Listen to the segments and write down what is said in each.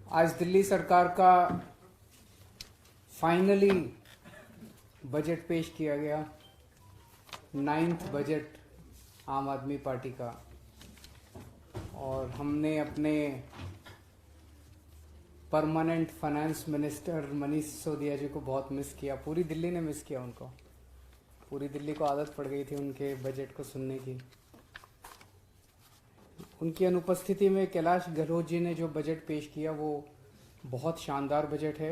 आज दिल्ली सरकार का फाइनली बजट पेश किया गया। 9th बजट आम आदमी पार्टी का। और हमने अपने permanent finance minister Manish Sisodia ji को बहुत मिस किया। पूरी दिल्ली ने मिस किया उनको। पूरी दिल्ली को आदत पड़ गई थी उनके बजट को सुनने की। उनकी अनुपस्थिति में कैलाश गहलोत जी ने जो बजट पेश किया वो बहुत शानदार बजट है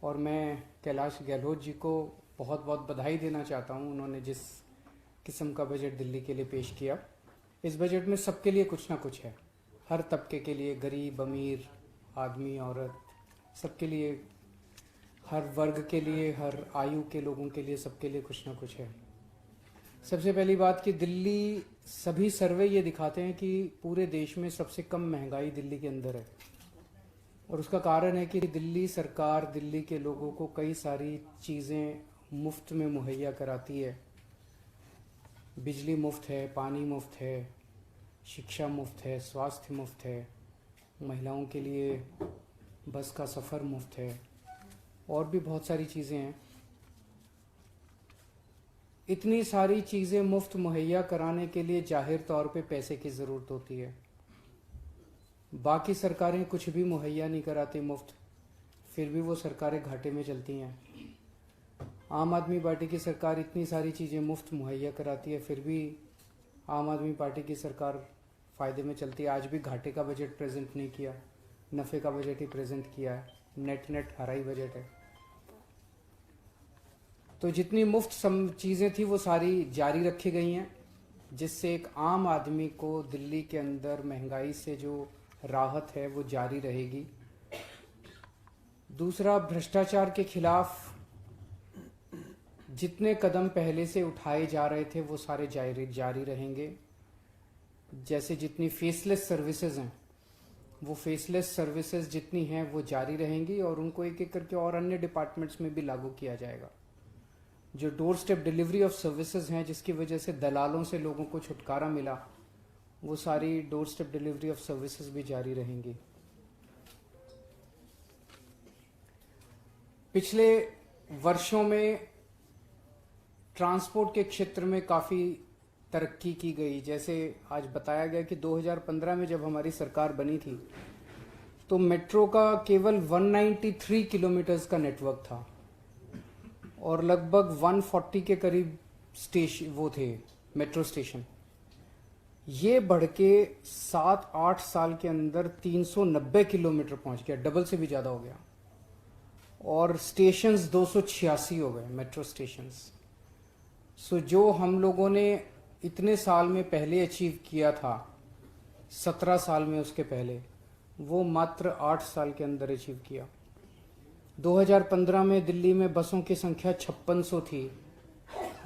और मैं कैलाश गहलोत जी को बहुत बहुत बधाई देना चाहता हूँ। उन्होंने जिस किस्म का बजट दिल्ली के लिए पेश किया, इस बजट में सबके लिए कुछ ना कुछ है। हर तबके के लिए, गरीब अमीर, आदमी औरत, सबके लिए, हर वर्ग के लिए, हर आयु के लोगों के लिए, सबके लिए कुछ ना कुछ है। सबसे पहली बात कि दिल्ली, सभी सर्वे ये दिखाते हैं कि पूरे देश में सबसे कम महंगाई दिल्ली के अंदर है। और उसका कारण है कि दिल्ली सरकार दिल्ली के लोगों को कई सारी चीज़ें मुफ्त में मुहैया कराती है। बिजली मुफ्त है, पानी मुफ्त है, शिक्षा मुफ्त है, स्वास्थ्य मुफ्त है, महिलाओं के लिए बस का सफ़र मुफ्त है और भी बहुत सारी चीज़ें हैं। इतनी सारी चीज़ें मुफ्त मुहैया कराने के लिए जाहिर तौर पे पैसे की ज़रूरत होती है। बाकी सरकारें कुछ भी मुहैया नहीं कराती मुफ्त, फिर भी वो सरकारें घाटे में चलती हैं। आम आदमी पार्टी की सरकार इतनी सारी चीज़ें मुफ्त मुहैया कराती है, फिर भी आम आदमी पार्टी की सरकार फ़ायदे में चलती है। आज भी घाटे का बजट प्रेजेंट नहीं किया, नफ़े का बजट ही प्रेजेंट किया है। नेट हरा ही बजट है। तो जितनी मुफ्त चीज़ें थी वो सारी जारी रखी गई हैं, जिससे एक आम आदमी को दिल्ली के अंदर महंगाई से जो राहत है वो जारी रहेगी। दूसरा, भ्रष्टाचार के खिलाफ जितने कदम पहले से उठाए जा रहे थे वो सारे जारी रहेंगे। जैसे जितनी फेसलेस सर्विसेज हैं, वो फेसलेस सर्विसेज जितनी हैं वो जारी रहेंगी और उनको एक एक करके और अन्य डिपार्टमेंट्स में भी लागू किया जाएगा। जो door step delivery of services हैं, जिसकी वजह से दलालों से लोगों को छुटकारा मिला, वो सारी door step delivery of services भी जारी रहेंगी। पिछले वर्षों में ट्रांसपोर्ट के क्षेत्र में काफ़ी तरक्की की गई। जैसे आज बताया गया कि 2015 में जब हमारी सरकार बनी थी तो मेट्रो का केवल 193 किलोमीटर्स का नेटवर्क था और लगभग 140 के करीब स्टेशन वो थे मेट्रो स्टेशन। ये बढ़ के 7-8 साल के अंदर 390 किलोमीटर पहुंच गया, डबल से भी ज़्यादा हो गया। और स्टेशंस 286 हो गए मेट्रो स्टेशंस। सो जो हम लोगों ने इतने साल में पहले अचीव किया था, 17 साल में उसके पहले, वो मात्र 8 साल के अंदर अचीव किया। 2015 में दिल्ली में बसों की संख्या 5600 थी,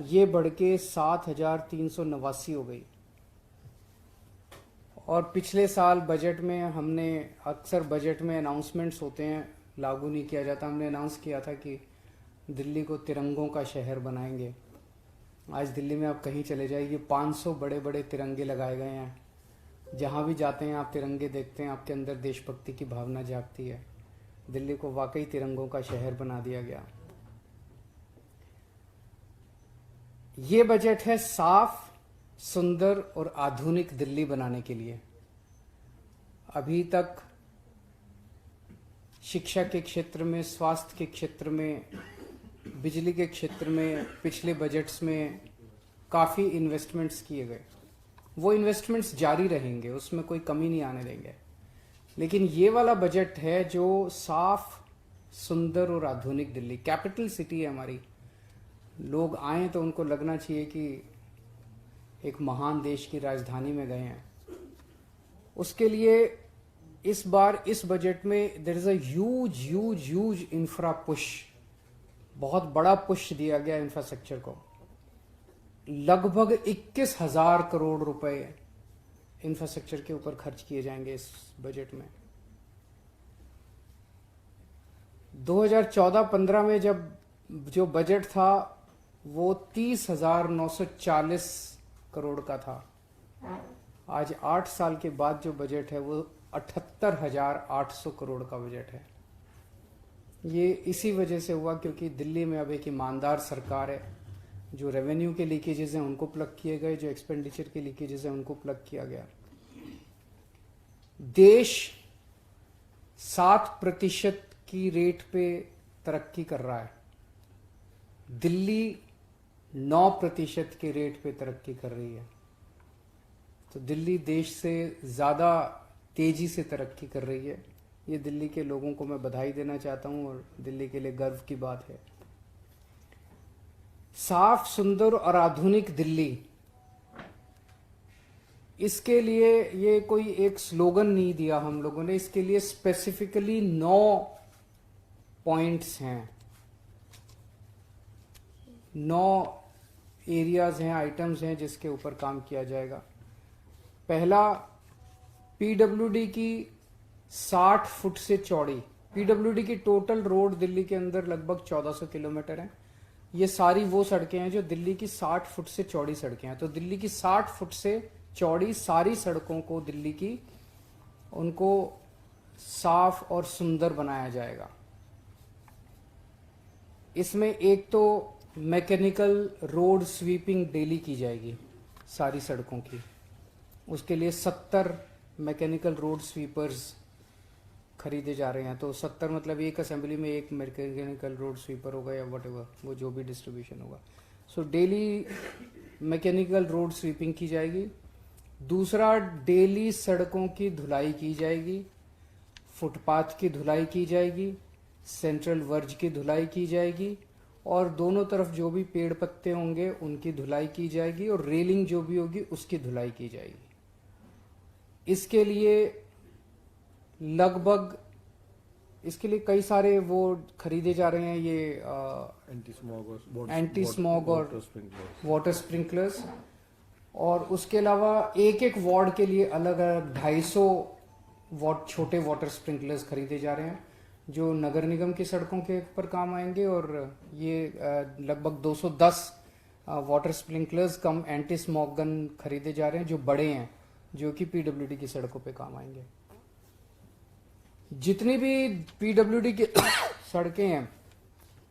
ये बढ़ के 7389 हो गई। और पिछले साल बजट में हमने, अक्सर बजट में अनाउंसमेंट्स होते हैं, लागू नहीं किया जाता, हमने अनाउंस किया था कि दिल्ली को तिरंगों का शहर बनाएंगे। आज दिल्ली में आप कहीं चले जाइए, 500 बड़े बड़े तिरंगे लगाए गए हैं। जहाँ भी जाते हैं आप तिरंगे देखते हैं, आपके अंदर देशभक्ति की भावना जागती है। दिल्ली को वाकई तिरंगों का शहर बना दिया गया। ये बजट है साफ, सुंदर और आधुनिक दिल्ली बनाने के लिए। अभी तक शिक्षा के क्षेत्र में, स्वास्थ्य के क्षेत्र में, बिजली के क्षेत्र में पिछले बजट्स में काफ़ी इन्वेस्टमेंट्स किए गए। वो इन्वेस्टमेंट्स जारी रहेंगे, उसमें कोई कमी नहीं आने देंगे। लेकिन ये वाला बजट है जो साफ, सुंदर और आधुनिक दिल्ली, कैपिटल सिटी है हमारी। लोग आए तो उनको लगना चाहिए कि एक महान देश की राजधानी में गए हैं। उसके लिए इस बार इस बजट में there is a huge infra push, बहुत बड़ा पुश दिया गया इंफ्रास्ट्रक्चर को। लगभग 21,000 करोड़ रुपए इंफ्रास्ट्रक्चर के ऊपर खर्च किए जाएंगे इस बजट में। 2014-15 में जब जो बजट था वो 30,940 करोड़ का था। आज 8 साल के बाद जो बजट है वो 78,800 करोड़ का बजट है। ये इसी वजह से हुआ क्योंकि दिल्ली में अब एक ईमानदार सरकार है। जो रेवेन्यू के लीकेजेस हैं उनको प्लग किए गए, जो एक्सपेंडिचर के लीकेजेस हैं उनको प्लग किया गया। देश 7% की रेट पे तरक्की कर रहा है, दिल्ली 9% के रेट पे तरक्की कर रही है। तो दिल्ली देश से ज़्यादा तेजी से तरक्की कर रही है। ये दिल्ली के लोगों को मैं बधाई देना चाहता हूँ और दिल्ली के लिए गर्व की बात है। साफ, सुंदर और आधुनिक दिल्ली, इसके लिए ये कोई एक स्लोगन नहीं दिया हम लोगों ने, इसके लिए स्पेसिफिकली 9 पॉइंट्स हैं, 9 एरियाज हैं, आइटम्स हैं जिसके ऊपर काम किया जाएगा। पहला, पीडब्ल्यूडी की 60 फुट से चौड़ी, पीडब्ल्यूडी की टोटल रोड दिल्ली के अंदर लगभग 1400 किलोमीटर है। ये सारी वो सड़कें हैं जो दिल्ली की 60 फुट से चौड़ी सड़कें हैं। तो दिल्ली की 60 फुट से चौड़ी सारी सड़कों को दिल्ली की, उनको साफ और सुंदर बनाया जाएगा। इसमें एक तो मैकेनिकल रोड स्वीपिंग डेली की जाएगी सारी सड़कों की। उसके लिए 70 मैकेनिकल रोड स्वीपर्स खरीदे जा रहे हैं। तो 70 मतलब एक असेंबली में एक मैकेनिकल रोड स्वीपर होगा या व्हाटएवर, वो जो भी डिस्ट्रीब्यूशन होगा। So daily mechanical road sweeping की जाएगी। दूसरा, डेली सड़कों की धुलाई की जाएगी, फुटपाथ की धुलाई की जाएगी, सेंट्रल वर्ज की धुलाई की जाएगी और दोनों तरफ जो भी पेड़ पत्ते होंगे उनकी धुलाई की जाएगी और रेलिंग जो भी होगी उसकी धुलाई की जाएगी। इसके लिए लगभग, इसके लिए कई सारे वो खरीदे जा रहे हैं, ये एंटी स्मॉग और वाटर स्प्रिंकलर्स। और उसके अलावा एक एक वार्ड के लिए अलग अलग 250 छोटे वाटर स्प्रिंकलर्स खरीदे जा रहे हैं जो नगर निगम की सड़कों के पर काम आएंगे। और ये लगभग 210 वाटर स्प्रिंकलर्स कम एंटी स्मॉग गन खरीदे जा रहे हैं जो बड़े हैं, जो कि पीडब्ल्यूडी की सड़कों पे काम आएंगे। जितनी भी पीडब्ल्यूडी की सड़कें हैं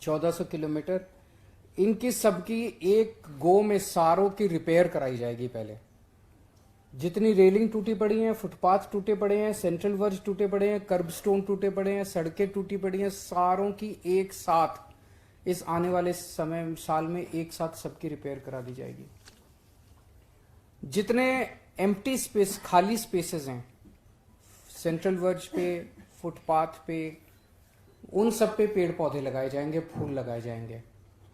1400 किलोमीटर, इनकी सबकी एक गो में सारों की रिपेयर कराई जाएगी। पहले जितनी रेलिंग टूटी पड़ी हैं, फुटपाथ टूटे पड़े हैं, सेंट्रल वर्ज टूटे पड़े हैं, कर्ब स्टोन टूटे पड़े हैं, सड़कें टूटी पड़ी हैं, सारों की एक साथ इस आने वाले समय साल में एक साथ सबकी रिपेयर करा दी जाएगी। जितने एम्प्टी स्पेस, खाली स्पेसेस हैं सेंट्रल वर्ज पे, फुटपाथ पे, उन सब पे पेड़ पौधे लगाए जाएंगे, फूल लगाए जाएंगे,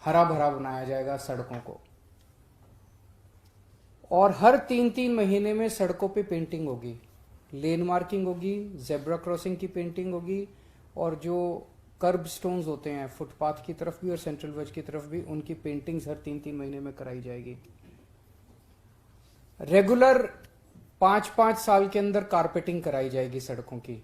हरा भरा बनाया जाएगा सड़कों को। और हर 3-3 महीने में सड़कों पे पेंटिंग होगी, लेन मार्किंग होगी, जेब्रा क्रॉसिंग की पेंटिंग होगी और जो कर्ब स्टोन्स होते हैं फुटपाथ की तरफ भी और सेंट्रल वर्ज की तरफ भी, उनकी पेंटिंग्स हर 3-3 महीने में कराई जाएगी। रेगुलर 5-5 साल के अंदर कारपेटिंग कराई जाएगी सड़कों की।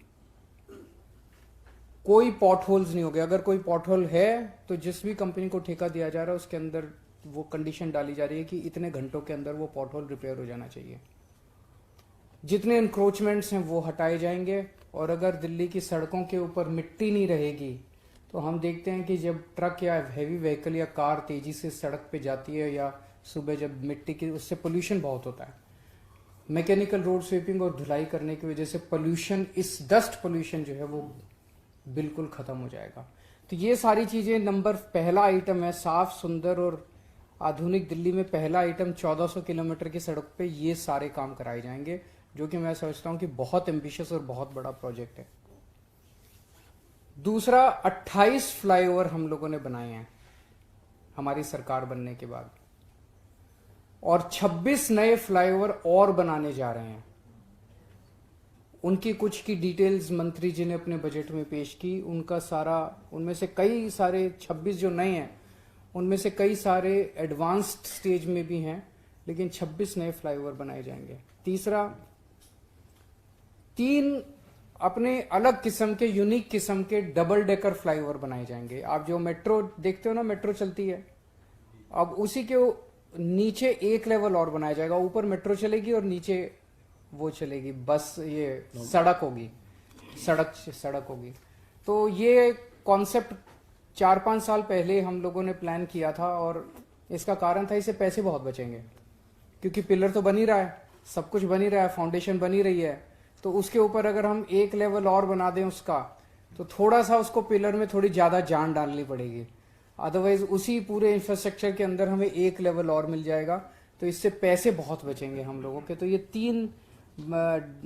कोई पॉट होल्स नहीं होंगे। अगर कोई पॉट होल है तो जिस भी कंपनी को ठेका दिया जा रहा है उसके अंदर वो कंडीशन डाली जा रही है कि इतने घंटों के अंदर वो पॉट होल रिपेयर हो जाना चाहिए। जितने इंक्रोचमेंट्स हैं वो हटाए जाएंगे। और अगर दिल्ली की सड़कों के ऊपर मिट्टी नहीं रहेगी तो हम देखते हैं कि जब ट्रक या हैवी व्हीकल या कार तेजी से सड़क पे जाती है या सुबह जब मिट्टी की, उससे पोल्यूशन बहुत होता है। मैकेनिकल रोड स्वीपिंग और धुलाई करने की वजह से पोल्यूशन, इस डस्ट पोल्यूशन जो है वो बिल्कुल खत्म हो जाएगा। तो ये सारी चीजें, नंबर पहला आइटम है साफ, सुंदर और आधुनिक दिल्ली में पहला आइटम 1400 किलोमीटर की सड़क पे ये सारे काम कराए जाएंगे, जो कि मैं समझता हूं कि बहुत एम्बिशियस और बहुत बड़ा प्रोजेक्ट है। दूसरा, 28 फ्लाईओवर हम लोगों ने बनाए हैं हमारी सरकार बनने के बाद और 26 नए फ्लाईओवर और बनाने जा रहे हैं। उनकी कुछ की डिटेल्स मंत्री जी ने अपने बजट में पेश की। उनका सारा, उनमें से कई सारे 26 जो नए हैं उनमें से कई सारे एडवांस्ड स्टेज में भी हैं, लेकिन 26 नए फ्लाईओवर बनाए जाएंगे। तीसरा, 3 अपने अलग किस्म के, यूनिक किस्म के डबल डेकर फ्लाईओवर बनाए जाएंगे। आप जो मेट्रो देखते हो ना, मेट्रो चलती है, अब उसी के नीचे एक लेवल और बनाया जाएगा। ऊपर मेट्रो चलेगी और नीचे वो चलेगी, बस ये सड़क होगी, सड़क होगी। तो ये कॉन्सेप्ट 4-5 साल पहले हम लोगों ने प्लान किया था, और इसका कारण था इससे पैसे बहुत बचेंगे, क्योंकि पिलर तो बन ही रहा है, सब कुछ बन ही रहा है, फाउंडेशन बन ही रही है, तो उसके ऊपर अगर हम एक लेवल और बना दें उसका, तो थोड़ा सा उसको पिलर में थोड़ी ज़्यादा जान डालनी पड़ेगी। अदरवाइज उसी पूरे इंफ्रास्ट्रक्चर के अंदर हमें एक लेवल और मिल जाएगा, तो इससे पैसे बहुत बचेंगे हम लोगों के। तो ये 3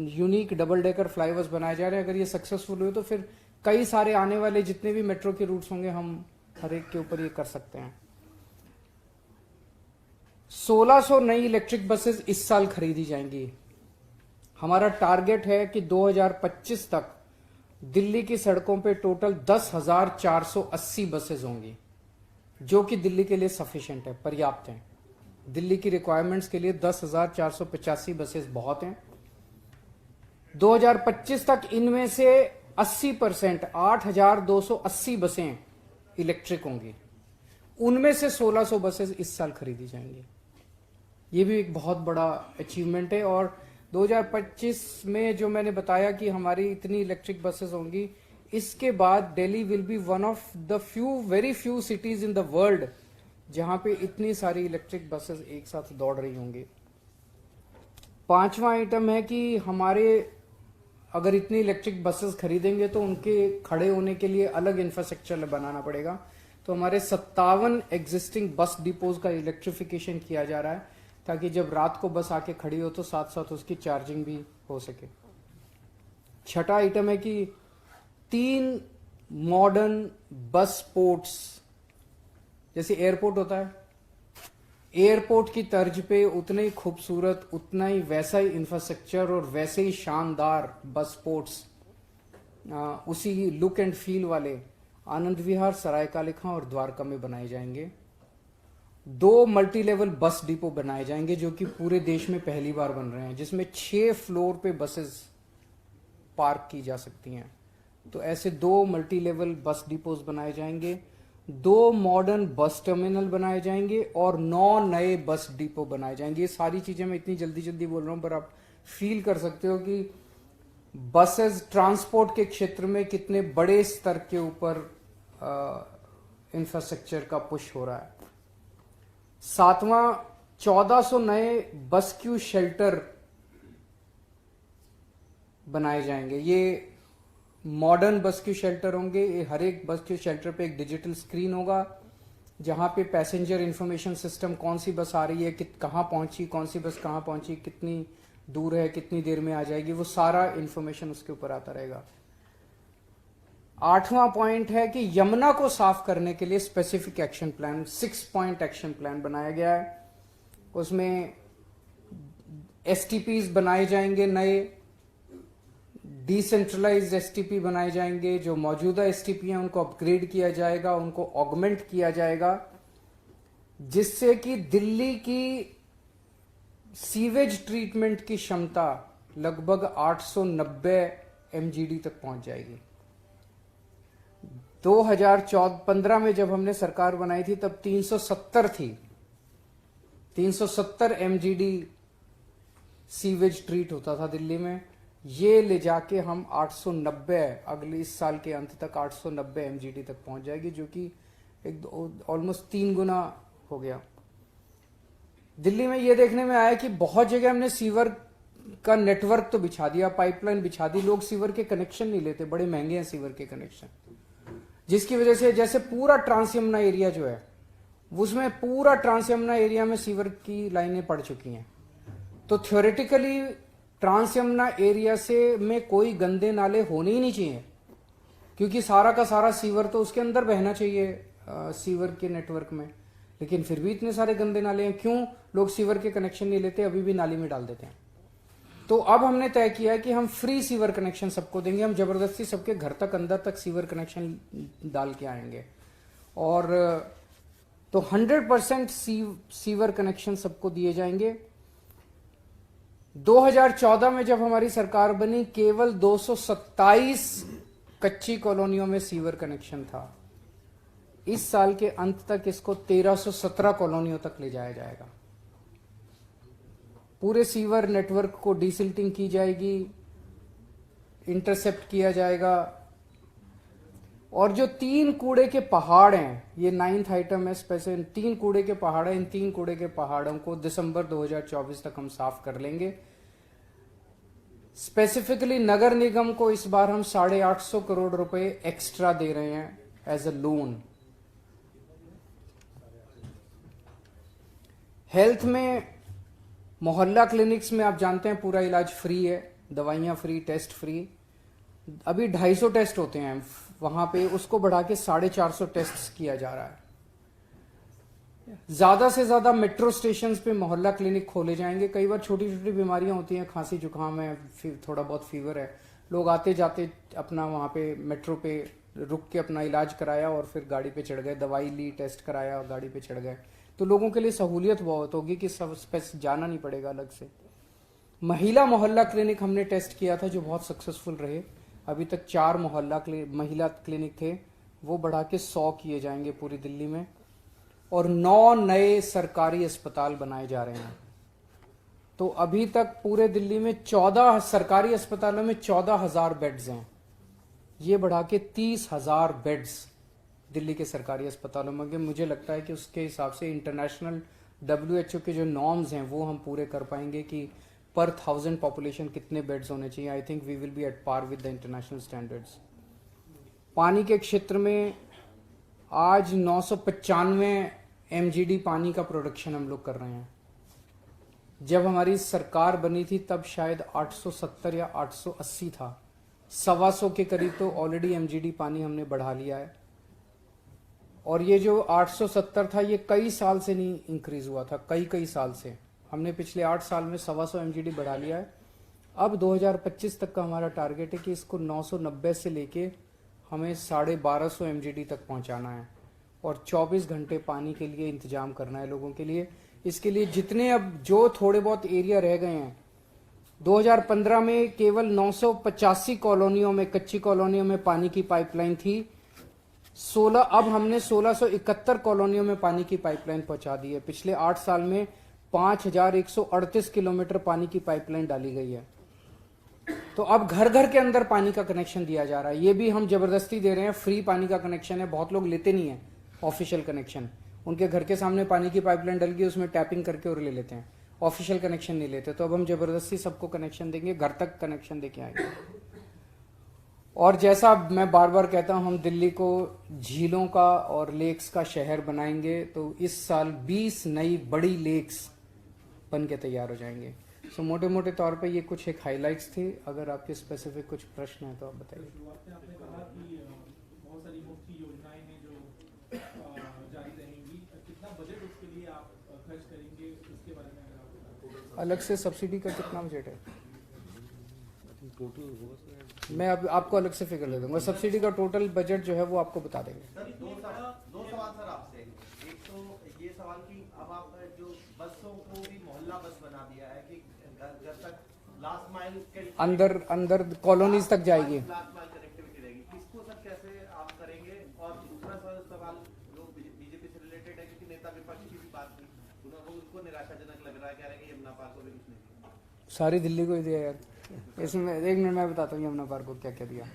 यूनिक डबल डेकर फ्लाईओवर्स बनाए जा रहे हैं। अगर ये सक्सेसफुल हुए तो फिर कई सारे आने वाले जितने भी मेट्रो के रूट्स होंगे हम हर एक के ऊपर ये कर सकते हैं। 1600 नई इलेक्ट्रिक बसेस इस साल खरीदी जाएंगी। हमारा टारगेट है कि 2025 तक दिल्ली की सड़कों पे टोटल 10,480 बसेस होंगी, जो कि दिल्ली के लिए सफिशिएंट है, पर्याप्त है। दिल्ली की रिक्वायरमेंट्स के लिए 10,485 बसेस बहुत हैं। 2025 तक इनमें से 80%, 8,280 बसें इलेक्ट्रिक होंगी। उनमें से 1600 बसेस इस साल खरीदी जाएंगी। ये भी एक बहुत बड़ा अचीवमेंट है। और 2025 में जो मैंने बताया कि हमारी इतनी इलेक्ट्रिक बसेस होंगी, इसके बाद Delhi will be one of the very few cities in the world जहां पे इतनी सारी इलेक्ट्रिक बसेस एक साथ दौड़ रही होंगी। 5वां आइटम है कि हमारे अगर इतनी इलेक्ट्रिक बसेस खरीदेंगे तो उनके खड़े होने के लिए अलग इंफ्रास्ट्रक्चर बनाना पड़ेगा। तो हमारे 57 एग्जिस्टिंग बस डिपोज का इलेक्ट्रिफिकेशन किया जा रहा है, ताकि जब रात को बस आके खड़ी हो तो साथ साथ उसकी चार्जिंग भी हो सके। 6वां आइटम है कि 3 मॉडर्न बस पोर्ट्स, जैसे एयरपोर्ट होता है, एयरपोर्ट की तर्ज पे उतने ही खूबसूरत, उतना ही वैसा ही इंफ्रास्ट्रक्चर और वैसे ही शानदार बस पोर्ट्स, उसी लुक एंड फील वाले आनंद विहार, सरायकाले खां और द्वारका में बनाए जाएंगे। 2 मल्टी लेवल बस डिपो बनाए जाएंगे, जो कि पूरे देश में पहली बार बन रहे हैं, जिसमें 6 फ्लोर पे बसेस पार्क की जा सकती हैं। तो ऐसे 2 मल्टी लेवल बस डिपोज बनाए जाएंगे, 2 मॉडर्न बस टर्मिनल बनाए जाएंगे और 9 नए बस डिपो बनाए जाएंगे। ये सारी चीजें मैं इतनी जल्दी जल्दी बोल रहा हूं, पर आप फील कर सकते हो कि बसेस ट्रांसपोर्ट के क्षेत्र में कितने बड़े स्तर के ऊपर इंफ्रास्ट्रक्चर का पुश हो रहा है। 7वां, 1400 नए बस क्यू शेल्टर बनाए जाएंगे। ये मॉडर्न बस क्यू शेल्टर होंगे। ये हर एक बस क्यू शेल्टर पे एक डिजिटल स्क्रीन होगा, जहां पे पैसेंजर इंफॉर्मेशन सिस्टम, कौन सी बस आ रही है, कहां पहुंची, कौन सी बस कहां पहुंची, कितनी दूर है, कितनी देर में आ जाएगी, वो सारा इंफॉर्मेशन उसके ऊपर आता रहेगा। 8वां पॉइंट है कि यमुना को साफ करने के लिए specific action plan, 6 point action plan बनाया गया है। उसमें एसटीपीज बनाए जाएंगे, नए डिसेंट्रलाइज्ड एसटीपी बनाए जाएंगे। जो मौजूदा एसटीपी हैं उनको अपग्रेड किया जाएगा, उनको ऑगमेंट किया जाएगा, जिससे कि दिल्ली की सीवेज ट्रीटमेंट की क्षमता लगभग 890 एमजीडी तक पहुंच जाएगी। 2015 में जब हमने सरकार बनाई थी तब 370 थी, 370 एमजीडी सीवेज ट्रीट होता था दिल्ली में। ये ले जाके हम 890, अगले इस साल के अंत तक 890 एमजीडी तक पहुंच जाएगी, जो कि एक ऑलमोस्ट 3 गुना हो गया। दिल्ली में ये देखने में आया कि बहुत जगह हमने सीवर का नेटवर्क तो बिछा दिया, पाइपलाइन बिछा दी, लोग सीवर के कनेक्शन नहीं लेते, बड़े महंगे हैं सीवर के कनेक्शन, जिसकी वजह से जैसे पूरा ट्रांस यमुना एरिया जो है, उसमें पूरा ट्रांस यमुना एरिया में सीवर की लाइनें पड़ चुकी हैं। तो थ्योरेटिकली ट्रांस यमुना एरिया से में कोई गंदे नाले होने ही नहीं चाहिए, क्योंकि सारा का सारा सीवर तो उसके अंदर बहना चाहिए सीवर के नेटवर्क में। लेकिन फिर भी इतने सारे गंदे नाले हैं, क्यों? लोग सीवर के कनेक्शन नहीं लेते, अभी भी नाली में डाल देते हैं। तो अब हमने तय किया है कि हम फ्री सीवर कनेक्शन सबको देंगे, हम जबरदस्ती सबके घर तक, अंदर तक सीवर कनेक्शन डाल के आएंगे। और तो 100% सीवर कनेक्शन सबको दिए जाएंगे। 2014 में जब हमारी सरकार बनी, केवल 227 कच्ची कॉलोनियों में सीवर कनेक्शन था। इस साल के अंत तक इसको 1317 कॉलोनियों तक ले जाया जाएगा। पूरे सीवर नेटवर्क को डिसिल्टिंग की जाएगी, इंटरसेप्ट किया जाएगा। और जो 3 कूड़े के पहाड़ हैं, ये 9th आइटम है स्पेशल, 3 कूड़े के पहाड़ हैं, इन 3 कूड़े के पहाड़ों को दिसंबर 2024 तक हम साफ कर लेंगे। स्पेसिफिकली नगर निगम को इस बार हम 850 करोड़ रुपए एक्स्ट्रा दे रहे हैं एज अ लोन। हेल्थ में मोहल्ला क्लिनिक्स में आप जानते हैं पूरा इलाज फ्री है, दवाइयां फ्री, टेस्ट फ्री। अभी 250 टेस्ट होते हैं वहां पे, उसको बढ़ा के 450 टेस्ट किया जा रहा है। ज्यादा से ज्यादा मेट्रो स्टेशन पे मोहल्ला क्लिनिक खोले जाएंगे। कई बार छोटी छोटी बीमारियां होती हैं, खांसी जुकाम है, थोड़ा बहुत फीवर है, लोग आते जाते अपना वहां पे मेट्रो पे रुक के अपना इलाज कराया और फिर गाड़ी पे चढ़ गए, दवाई ली, टेस्ट कराया और गाड़ी पे चढ़ गए। तो लोगों के लिए सहूलियत बहुत होगी कि सब जाना नहीं पड़ेगा अलग से। महिला मोहल्ला क्लिनिक हमने टेस्ट किया था जो बहुत सक्सेसफुल रहे। अभी तक 4 महिला क्लिनिक थे, वो बढ़ा के 100 किए जाएंगे पूरी दिल्ली में। और 9 नए सरकारी अस्पताल बनाए जा रहे हैं। तो अभी तक पूरे दिल्ली में 14 सरकारी अस्पतालों में 14,000 बेड्स हैं, ये बढ़ा के 30,000 बेड्स दिल्ली के सरकारी अस्पतालों में। मुझे लगता है कि उसके हिसाब से इंटरनेशनल WHO के जो नॉर्म्स हैं वो हम पूरे कर पाएंगे कि पर 1000 पॉपुलेशन कितने बेड्स होने चाहिए। I think we will be at par with the international standards. पानी के क्षेत्र में आज 995 MGD पानी का प्रोडक्शन हम लोग कर रहे हैं। जब हमारी सरकार बनी थी तब शायद 870 या 880 था, 125 के करीब तो ऑलरेडी MGD पानी हमने बढ़ा लिया है। और ये जो 870 था ये कई साल से नहीं इंक्रीज हुआ था, कई साल से। हमने पिछले 8 साल में 125 MGD बढ़ा लिया है। अब 2025 तक का हमारा टारगेट है कि इसको 990 से लेके हमें 1250 MGD तक पहुंचाना है और 24 घंटे पानी के लिए इंतजाम करना है लोगों के लिए। इसके लिए जितने अब जो थोड़े बहुत एरिया रह गए हैं, 2015 में केवल 985 कॉलोनियों में, कच्ची कॉलोनियों में पानी की पाइपलाइन थी। अब हमने 1671 कॉलोनियों में पानी की पाइपलाइन पहुंचा दी है। पिछले 8 साल में 5138 किलोमीटर पानी की पाइपलाइन डाली गई है। तो अब घर घर के अंदर पानी का कनेक्शन दिया जा रहा है। ये भी हम जबरदस्ती दे रहे हैं, फ्री पानी का कनेक्शन है। बहुत लोग लेते नहीं है ऑफिशियल कनेक्शन, उनके घर के सामने पानी की पाइपलाइन डल गई, उसमें टैपिंग करके और ले लेते हैं, ऑफिशियल कनेक्शन नहीं लेते। तो अब हम जबरदस्ती सबको कनेक्शन देंगे, घर तक कनेक्शन देके आएंगे। और जैसा मैं बार बार कहता हूं, हम दिल्ली को झीलों का और लेक्स का शहर बनाएंगे। तो इस साल 20 नई बड़ी लेक्स बन के तैयार हो जाएंगे। सो मोटे मोटे तौर पे ये कुछ एक हाइलाइट्स थे। अगर आपके स्पेसिफिक कुछ प्रश्न है तो आप बताइए। आपने कहा कि बहुत सारी मुफ्त योजनाएं हैं जो जारी रहेंगी, कितना बजट उसके लिए आप खर्च करेंगे, उसके बारे में अगर आप बता। अलग से सब्सिडी का कितना बजट है? टोटल मैं अब आपको अलग से फिगर दे दूंगा। सब्सिडी का टोटल बजट जो है वो आपको बता देंगे। सर दो सवाल सर आपसे। एक तो ये सवाल कि अब आप जो बसों को भी मोहल्ला बस बना दिया है कि घर तक लास्ट माइल अंदर कॉलोनीज तक जाएगी। लास्ट माइल कनेक्टिविटी रहेगी, इसको सर कैसे आप करेंगे? और दूसरा सवाल जो बीजेपी से रिलेटेड है, क्योंकि नेता विपक्ष की भी बात हुई, उनको निराशाजनक लग रहा है, कह रहे हैं कि यमुना पार्क को भी कुछ नहीं। सारी दिल्ली को ही दिया यार। इसमें 1 मिनट मैं बताता हूँ यमुना पार्क को क्या क्या दिया।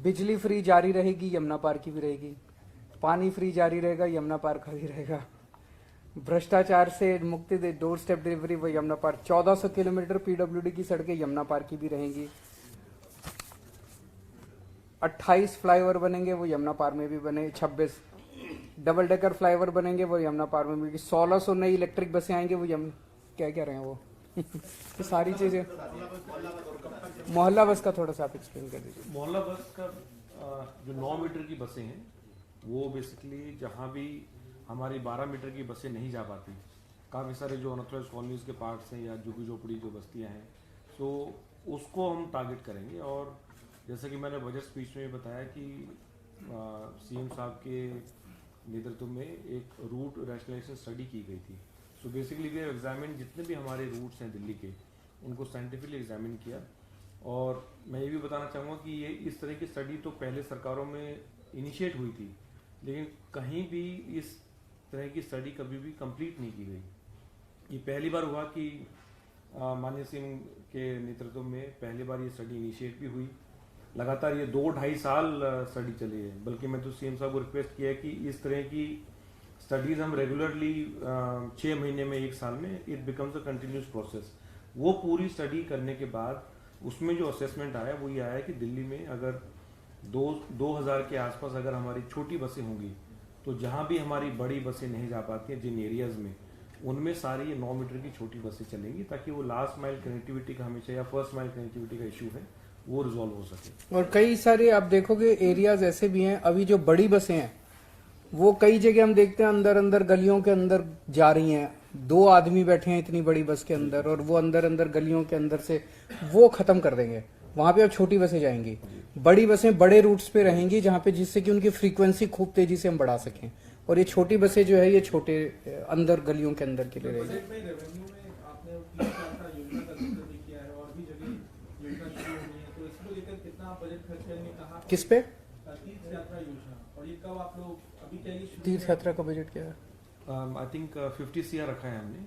बिजली फ्री जारी रहेगी, यमुना पार्क की भी रहेगी। पानी फ्री जारी रहेगा, यमुना पार्क का भी रहेगा। भ्रष्टाचार से मुक्ति दे, डोर स्टेप डिलीवरी, वो यमुना पार्क। 1400 किलोमीटर PWD की सड़कें यमुना पार्क की भी रहेंगी। 28 फ्लाईओवर बनेंगे, वो यमुना पार्क में भी बने। 26 डबल डेकर फ्लाईओवर बनेंगे, वो यमुना पार्क में भी। 1600 नई इलेक्ट्रिक बसें आएंगे, वो क्या कह रहे हैं वो तो सारी चीजें। मोहल्ला बस का थोड़ा सा आप एक्सप्लेन कर दीजिए। मोहल्ला बस का जो 9 मीटर की बसें हैं वो बेसिकली जहाँ भी हमारी 12 मीटर की बसें नहीं जा पाती, काफ़ी सारे जो अनऑथराइज्ड कॉलोनीज के पार्ट्स हैं या झुग्गी झोपड़ी जो बस्तियाँ हैं, तो उसको हम टारगेट करेंगे। और जैसा कि मैंने बजट स्पीच में बताया कि CM साहब के नेतृत्व में एक रूट रैशनलाइजेशन स्टडी की गई थी। So basically we have examine जितने भी हमारे रूट्स हैं दिल्ली के, उनको साइंटिफिकली एग्जामिन किया। और मैं ये भी बताना चाहूँगा कि ये इस तरह की स्टडी तो पहले सरकारों में इनिशिएट हुई थी, लेकिन कहीं भी इस तरह की स्टडी कभी भी कंप्लीट नहीं की गई। ये पहली बार हुआ कि माननीय सिंह के नेतृत्व में पहली बार ये स्टडी इनिशिएट भी हुई। लगातार ये 2-2.5 साल स्टडी चली है, बल्कि मैं तो सीएम साहब को रिक्वेस्ट किया है कि इस तरह की स्टडीज़ हम रेगुलरली 6 महीने में, 1 साल में, it becomes a continuous process. वो पूरी स्टडी करने के बाद उसमें जो असेसमेंट आया वो ये आया कि दिल्ली में अगर 2000 के आसपास अगर हमारी छोटी बसें होंगी तो जहाँ भी हमारी बड़ी बसें नहीं जा पाती हैं जिन एरियाज़ में, उनमें सारी ये 9 मीटर की छोटी बसें चलेंगी, ताकि वो लास्ट माइल कनेक्टिविटी का हमेशा या फर्स्ट माइल कनेक्टिविटी का इशू है वो रिजॉल्व हो सके। और कई सारे आप देखोगे एरियाज ऐसे भी हैं, अभी जो बड़ी बसें हैं वो कई जगह हम देखते हैं अंदर अंदर गलियों के अंदर जा रही हैं, 2 आदमी बैठे हैं इतनी बड़ी बस के अंदर, और वो अंदर अंदर गलियों के अंदर से वो खत्म कर देंगे। वहां पे अब छोटी बसें जाएंगी, बड़ी बसें बड़े रूट्स पे रहेंगी जहां पे, जिससे कि उनकी फ्रीक्वेंसी खूब तेजी से हम बढ़ा सकें, और ये छोटी बसें जो है ये छोटे अंदर गलियों के अंदर के लिए रहेगी। बजट में रेवेन्यू में आपने 30 यात्रा योजना का जिक्र भी किया है और भी जगह योजना शुरू होनी है, तो इसको लेकर कितना बजट खर्च करेंगे, कहाँ किस पे? तीर्थ यात्रा योजना, और ये कब आप लोग अभी क्या ये शुरू तीर्थ यात्रा का बजट क्या है? आई थिंक 50 CR रखा है हमने,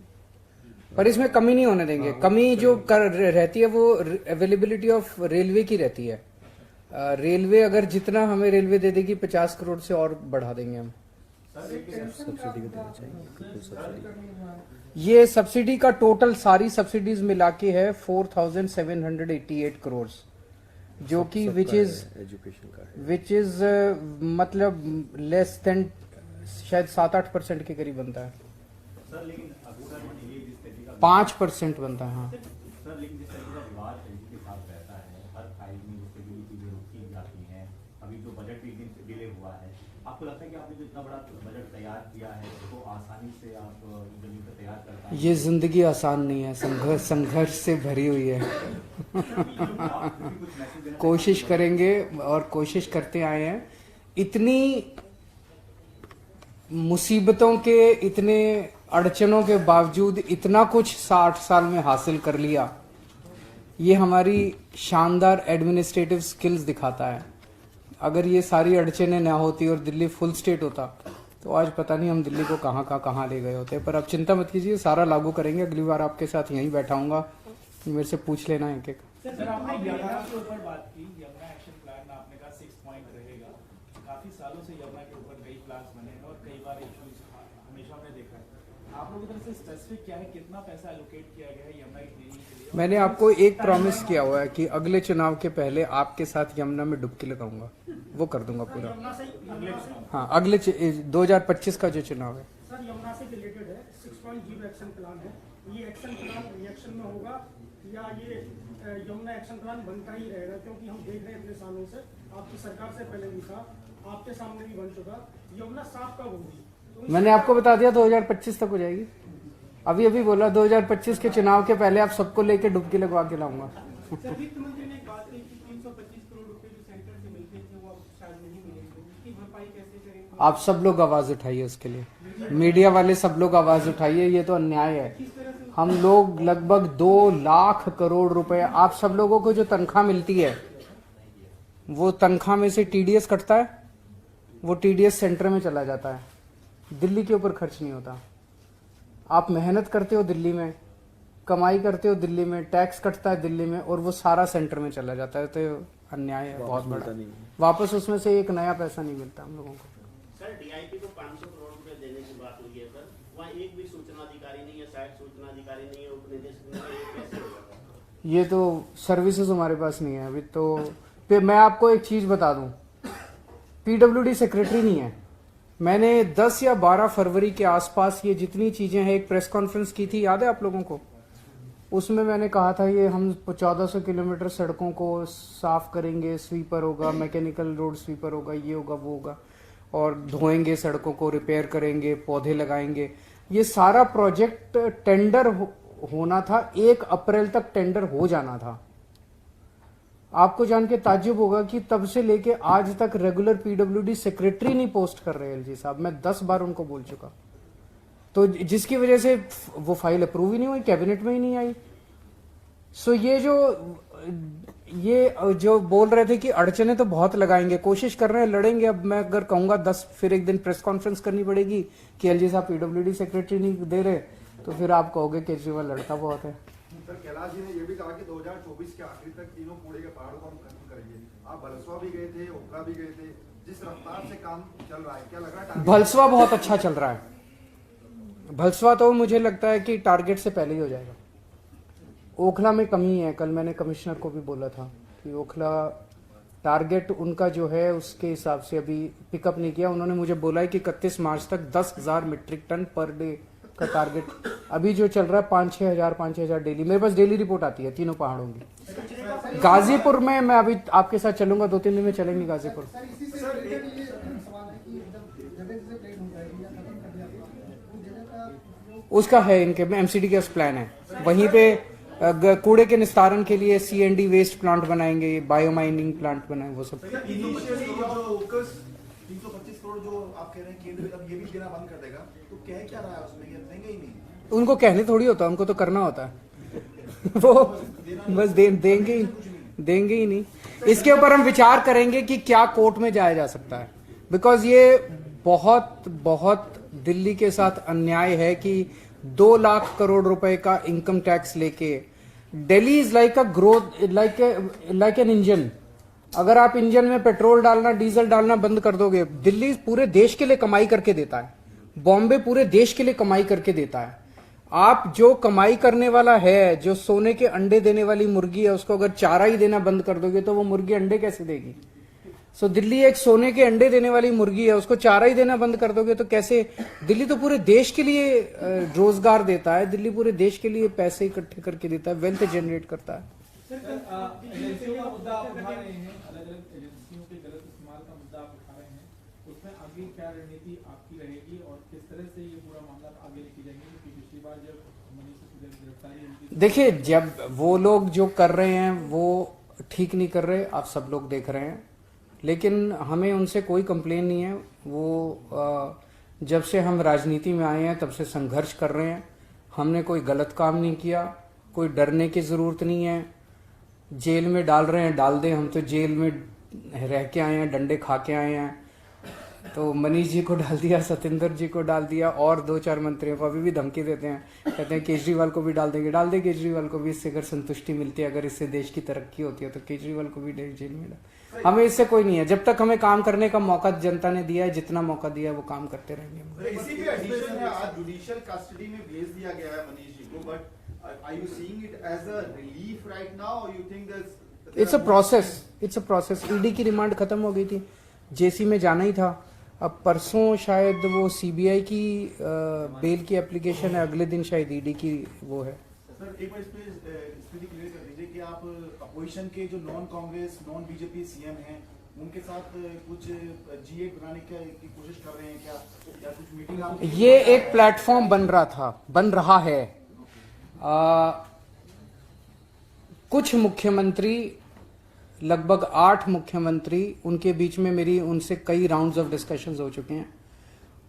पर इसमें कमी नहीं होने देंगे। कमी जो रहती है वो अवेलेबिलिटी ऑफ रेलवे की रहती है। रेलवे अगर जितना हमें रेलवे दे देगी 50 करोड़ से और बढ़ा देंगे हम। ये सब्सिडी का टोटल सारी सब्सिडीज मिला के है 4788 करोड़, जो कि विच इज मतलब लेस देन शायद 7-8% के करीब बनता है। सर लेकिन अक्सर ये जिस तरीके का 5% बनता है। हाँ सर, लेकिन जिस तरीके का विवाद एलजी के साथ रहता है, हर फाइल में जिस तरीके की चीजें रोकी जाती हैं, अभी जो बजट भी डिले हुआ है, आपको लगता है कि आपने जो इतना बड़ा बजट तैयार किया है उसको आसानी से आप जमीन पर तैयार कर पाएंगे? ये जिंदगी आसान नहीं है, संघर्ष से भरी हुई है। कोशिश करेंगे और कोशिश करते आए हैं। इतनी मुसीबतों के, इतने अड़चनों के बावजूद इतना कुछ 60 साल में हासिल कर लिया, ये हमारी शानदार एडमिनिस्ट्रेटिव स्किल्स दिखाता है। अगर ये सारी अड़चनें ना होती और दिल्ली फुल स्टेट होता तो आज पता नहीं हम दिल्ली को कहाँ ले गए होते। पर अब चिंता मत कीजिए, सारा लागू करेंगे। अगली बार आपके साथ यहीं बैठा हूँगा, मेरे से पूछ लेना एक। सर आपने यमुना के ऊपर बात की, यमुना एक्शन प्लान आपने कहा 6 पॉइंट रहेगा। काफी सालों से यमुना के ऊपर कई प्लान्स बने हैं और कई बार इश्यूज हमेशा हमने देखा है। आप लोगों की तरफ से स्पेसिफिक क्या है, कितना पैसा एलोकेट किया गया है यमुना की क्लीनिंग के लिए? मैंने आपको एक प्रॉमिस किया हुआ है कि अगले चुनाव के पहले आपके साथ यमुना में डुबकी लगाऊंगा, वो कर दूंगा पूरा। हाँ, अगले 2025 का जो चुनाव है। सर यमुना से रिलेटेड है, 6.0 एक्शन प्लान है। ये एक्शन प्लान रिएक्शन में होगा या ये यमुना एक्शन प्लान बनता ही रहेगा? क्योंकि हम देख रहे हैं इतने सालों से, आपकी सरकार से पहले भी था, आपके सामने भी बन चुका। यमुना साफ कब होगी? तो मैंने आपको बता दिया 2025 तक हो जाएगी। अभी बोला 2025 के चुनाव के पहले आप सबको लेके डुबकी लगवा के लाऊंगा। सर वित्त मंत्री ने एक बात कही कि 325 करोड़ रुपए जो सेंटर से मिलते थे वो अब शायद नहीं मिलेंगे, उसकी भरपाई कैसे करेंगे? आप सब लोग आवाज उठाइए उसके लिए, मीडिया वाले सब लोग आवाज उठाइए। ये तो अन्याय है। हम लोग लगभग 2 लाख करोड़ रुपए, आप सब लोगों को जो तनख्वाह मिलती है वो तनख्वाह में से टीडीएस कटता है, वो टीडीएस सेंटर में चला जाता है, दिल्ली के ऊपर खर्च नहीं होता। आप मेहनत करते हो दिल्ली में, कमाई करते हो दिल्ली में, टैक्स कटता है दिल्ली में, और वो सारा सेंटर में चला जाता है। तो अन्याय है बहुत बड़ा। वापस उसमें से एक नया पैसा नहीं मिलता हम लोगों को। सर डीआईपी को 500 करोड़ रुपए देने की बात हुई है, सर वहाँ एक भी सूचना अधिकारी नहीं है, शायद सूचना अधिकारी नहीं है, उपनिदेशक नहीं है, ये कैसे होगा? ये तो सर्विसेज हमारे पास नहीं है अभी। तो फिर मैं आपको एक चीज बता दूं, पीडब्ल्यूडी सेक्रेटरी नहीं है। मैंने 10 या 12 फरवरी के आसपास ये जितनी चीजें हैं, एक प्रेस कॉन्फ्रेंस की थी, याद है आप लोगों को? उसमें मैंने कहा था ये हम 1400 किलोमीटर सड़कों को साफ करेंगे, स्वीपर होगा, मैकेनिकल रोड स्वीपर होगा, ये होगा वो होगा, और धोएंगे सड़कों को, रिपेयर करेंगे, पौधे लगाएंगे। ये सारा प्रोजेक्ट टेंडर होना था, 1 अप्रैल तक टेंडर हो जाना था। आपको जान के ताज्जुब होगा कि तब से लेके आज तक रेगुलर पीडब्ल्यूडी सेक्रेटरी नहीं पोस्ट कर रहे एलजी साहब। मैं 10 बार उनको बोल चुका, तो जिसकी वजह से वो फाइल अप्रूव ही नहीं हुई, कैबिनेट में ही नहीं आई। सो ये जो बोल रहे थे कि अड़चने तो बहुत लगाएंगे, कोशिश कर रहे हैं, लड़ेंगे। अब मैं अगर कहूंगा 10, फिर एक दिन प्रेस कॉन्फ्रेंस करनी पड़ेगी कि एलजी साहब पीडब्ल्यूडी सेक्रेटरी नहीं दे रहे, तो फिर आप कहोगे केजरीवाल लड़का बहुत है। सर कैलाश जी ने ये भी कहा कि 2024 के आखिरी तक तीनों कूड़े के पहाड़ों को हम खत्म करेंगे। आप भलसवा भी गए थे, ओखला भी गए थे, जिस रफ्तार से काम चल रहा है क्या लग रहा है? भलसवा बहुत अच्छा चल रहा है। भलसवा तो मुझे लगता है कि टारगेट से पहले ही हो जाएगा। ओखला में कमी है, कल मैंने कमिश्नर को भी बोला था कि ओखला टारगेट उनका जो है उसके हिसाब से अभी पिकअप नहीं किया। उन्होंने मुझे बोला है कि 31 मार्च तक 10,000 मीट्रिक टन पर डे का टारगेट। अभी जो चल रहा है 5-6 हजार डेली, मेरे पास डेली रिपोर्ट आती है तीनों पहाड़ों की। गाजीपुर में मैं अभी आपके साथ चलूंगा, 2-3 दिन में चलेंगे गाजीपुर। उसका है इनके एमसीडी का प्लान है, वहीं पे कूड़े के निस्तारण के लिए CND वेस्ट प्लांट बनाएंगे, बायोमाइनिंग प्लांट बनाएंगे, वो सब। 325 करोड़ जो आप कह रहे हैं केंद्र अब ये भी देना बंद कर देगा, तो कह क्या रहा है उसमें? ये देंगे ही नहीं। उनको कहने थोड़ी होता है, उनको तो करना होता है। वो बस देंगे ही नहीं। इसके ऊपर हम विचार करेंगे कि क्या कोर्ट में जाया जा सकता है, बिकॉज ये बहुत दिल्ली के साथ अन्याय है कि 2 लाख करोड़ रुपए का इनकम टैक्स लेके Delhi is like a growth, like an engine. अगर आप इंजन में पेट्रोल डालना, डीजल डालना बंद कर दोगे, दिल्ली पूरे देश के लिए कमाई करके देता है, बॉम्बे पूरे देश के लिए कमाई करके देता है। आप जो कमाई करने वाला है, जो सोने के अंडे देने वाली मुर्गी है, उसको अगर चारा ही देना बंद कर दोगे तो वो मुर्गी अंडे कैसे देगी? सो दिल्ली एक सोने के अंडे देने वाली मुर्गी है, उसको चारा ही देना बंद कर दोगे तो कैसे? दिल्ली तो पूरे देश के लिए रोजगार देता है, दिल्ली पूरे देश के लिए पैसे इकट्ठे करके देता है, वेल्थ जनरेट करता है। एजेंसियों का मुद्दा आप उठा रहे हैं, अलग अलग एजेंसियों के गलत इस्तेमाल का मुद्दा आप उठा रहे हैं, उसमें आगे क्या रणनीति आपकी रहेगी और किस तरह से ये पूरा मामला आगे लेके जाएंगे? क्योंकि पिछली बार जब मनीष सिसोदिया की गिरफ्तारी हुई थी, देखिए, जब वो लोग जो कर रहे हैं वो ठीक नहीं कर रहे, आप सब लोग देख रहे हैं, लेकिन हमें उनसे कोई कंप्लेन नहीं है। वो जब से हम राजनीति में आए हैं तब से संघर्ष कर रहे हैं। हमने कोई गलत काम नहीं किया, कोई डरने की जरूरत नहीं है। जेल में डाल रहे हैं, डाल दें, हम तो जेल में रह के आए हैं, डंडे खा के आए हैं। तो मनीष जी को डाल दिया, सतेंद्र जी को डाल दिया, और 2-4 मंत्रियों को अभी भी धमकी देते हैं, कहते हैं केजरीवाल को भी डाल देंगे। डाल दे केजरीवाल को भी, इससे अगर संतुष्टि मिलती है, अगर इससे देश की तरक्की होती है तो केजरीवाल को भी जेल में डाल। हमें इससे कोई नहीं है, जब तक हमें काम करने का मौका जनता ने दिया है, जितना मौका दिया है वो काम करते रहेंगे। इसी के एडिशन है, आज जुडिशियल कस्टडी में भेज दिया गया है मनीष जी को, but are you seeing it as a relief right now or you think there's it's a process. ED की रिमांड खत्म हो गई थी, जेसी में जाना ही था। अब परसों शायद वो सीबीआई की बेल की एप्लीकेशन है, अगले दिन शायद ईडी की वो है। सर एक बार इस पे स्थिति क्लियर कर दीजिए कि आप अपोजिशन के जो non Congress non BJP CM हैं उनके साथ कुछ G8 बनाने की कोशिश कर रहे हैं क्या, या कुछ मीटिंग आप? ये एक प्लेटफॉर्म बन रहा है। कुछ मुख्यमंत्री, लगभग 8 मुख्यमंत्री, उनके बीच में मेरी उनसे कई राउंड्स ऑफ डिस्कशंस हो चुके हैं।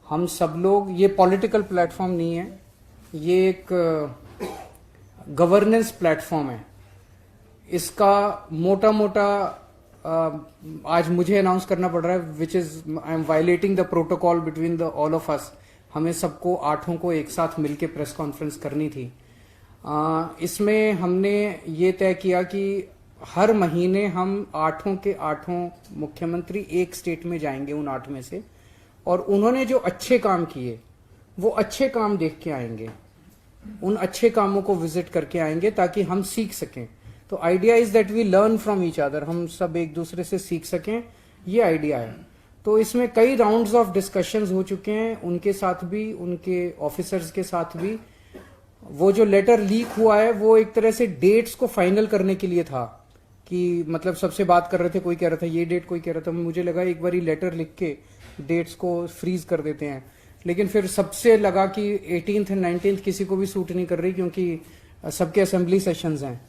हम सब लोग, ये पॉलिटिकल प्लेटफॉर्म नहीं है, ये एक गवर्नेंस प्लेटफॉर्म है। इसका मोटा मोटा आज मुझे अनाउंस करना पड़ रहा है, which is I am violating the protocol between the all of us. हमें सबको 8 को एक साथ मिलकर प्रेस कॉन्फ्रेंस करनी थी। इसमें हमने ये तय किया कि हर महीने हम 8 के 8 मुख्यमंत्री एक स्टेट में जाएंगे, उन 8 में से, और उन्होंने जो अच्छे काम किए वो अच्छे काम देख के आएंगे, उन अच्छे कामों को विजिट करके आएंगे ताकि हम सीख सकें। तो idea is that we learn from each other, हम सब एक दूसरे से सीख सकें, ये आइडिया है। तो इसमें कई राउंड्स ऑफ डिस्कशंस हो चुके हैं, उनके साथ भी, उनके ऑफिसर्स के साथ भी। वो जो लेटर लीक हुआ है वो एक तरह से डेट्स को फाइनल करने के लिए था, कि मतलब सबसे बात कर रहे थे, कोई कह रहा था ये डेट, कोई कह रहा था, मुझे लगा एक बार लेटर लिख के डेट्स को फ्रीज कर देते हैं, लेकिन फिर सबसे लगा कि 18th और 19th किसी को भी सूट नहीं कर रही, क्योंकि सबके असेंबली सेशंस हैं।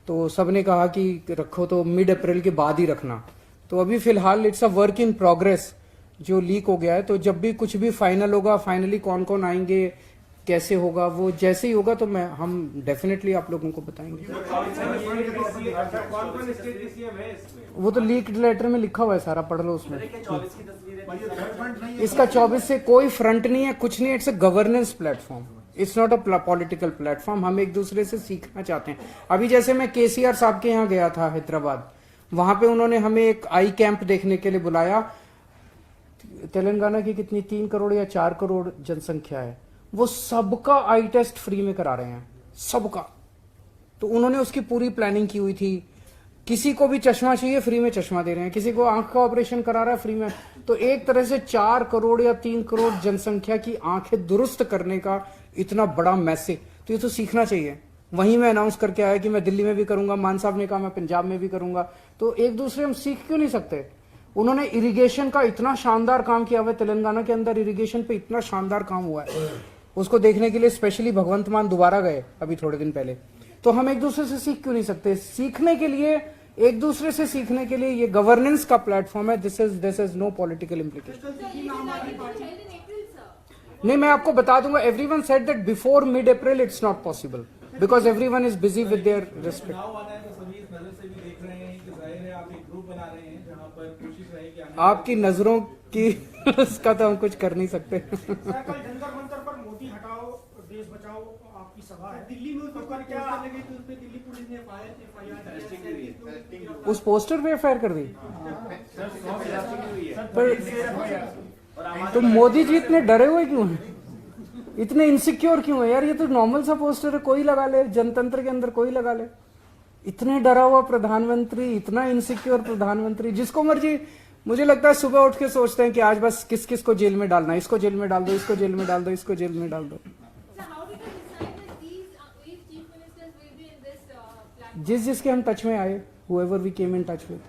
तो सबने कहा कि रखो तो मिड अप्रैल के बाद ही रखना। तो अभी फिलहाल it's a work in progress जो लीक हो गया है। तो जब भी कुछ भी फाइनल होगा, फाइनली कौन कौन आएंगे, कैसे होगा, वो जैसे ही होगा तो हम डेफिनेटली आप लोगों को बताएंगे। वो तो लीक लेटर में लिखा हुआ है, सारा पढ़ लो उसमें। इसका 24 से कोई फ्रंट नहीं है, कुछ नहीं, it's a governance platform. It's not a political platform. हम एक दूसरे से सीखना चाहते हैं। अभी जैसे मैं केसीआर साहब के यहाँ गया था हैदराबाद, वहां पे उन्होंने हमें एक आई कैंप देखने के लिए बुलाया। तेलंगाना की कितनी 3 करोड़ या 4 करोड़ जनसंख्या है, वो सबका आई टेस्ट फ्री में करा रहे हैं, सबका। तो उन्होंने उसकी पूरी प्लानिंग की हुई थी। किसी को भी चश्मा चाहिए फ्री में चश्मा दे रहे हैं, किसी को आंख का ऑपरेशन करा रहा है फ्री में। तो एक तरह से 4 करोड़ या 3 करोड़ जनसंख्या की आंखें दुरुस्त करने का इतना बड़ा मैसेज, तो ये तो सीखना चाहिए। वहीं मैं अनाउंस करके आया कि मैं दिल्ली में भी करूंगा, मान साहब ने कहा मैं पंजाब में भी करूंगा। तो एक दूसरे हम सीख क्यों नहीं सकते? उन्होंने इरिगेशन का इतना शानदार काम किया हुआ है, तेलंगाना के अंदर इरिगेशन पे इतना शानदार काम हुआ है, उसको देखने के लिए स्पेशली भगवंत मान दोबारा गए अभी थोड़े दिन पहले। तो हम एक दूसरे से सीख क्यों नहीं सकते? सीखने के लिए, एक दूसरे से सीखने के लिए ये गवर्नेंस का प्लेटफॉर्म है। This is no political implication. नहीं, मैं आपको बता दूंगा, everyone said that before mid April it's not possible because everyone is busy with their respect. चुनाव आना है तो सभी इस नजर से भी देख रहे हैं कि जाहिर है आप एक ग्रुप बना रहे हैं जहां पर कोशिश रहेगी आपकी नजरों की उसका तो हम कुछ कर नहीं सकते। कल जंतर मंतर पर मोदी हटाओ देश बचाओ आपकी सभा है दिल्ली में, तो कल क्या लगे कि उसपे दिल्ली पुलिस ने FIR उस पोस्टर पे एफआईआर कर दी। पर तो मोदी जी इतने डरे हुए क्यों हैं? इतने इनसिक्योर क्यों है यार? ये तो नॉर्मल सा पोस्टर है, कोई लगा ले, जनतंत्र के अंदर कोई लगा ले। इतने डरा हुआ प्रधानमंत्री, इतना इनसिक्योर प्रधानमंत्री, जिसको मर्जी। मुझे लगता है सुबह उठ के सोचते हैं कि आज बस किस किस को जेल में डालना है, इसको जेल में डाल दो, इसको जेल में डाल दो, इसको जेल में डाल दो। जिस जिसके हम टच में आए, whoever we came in touch with।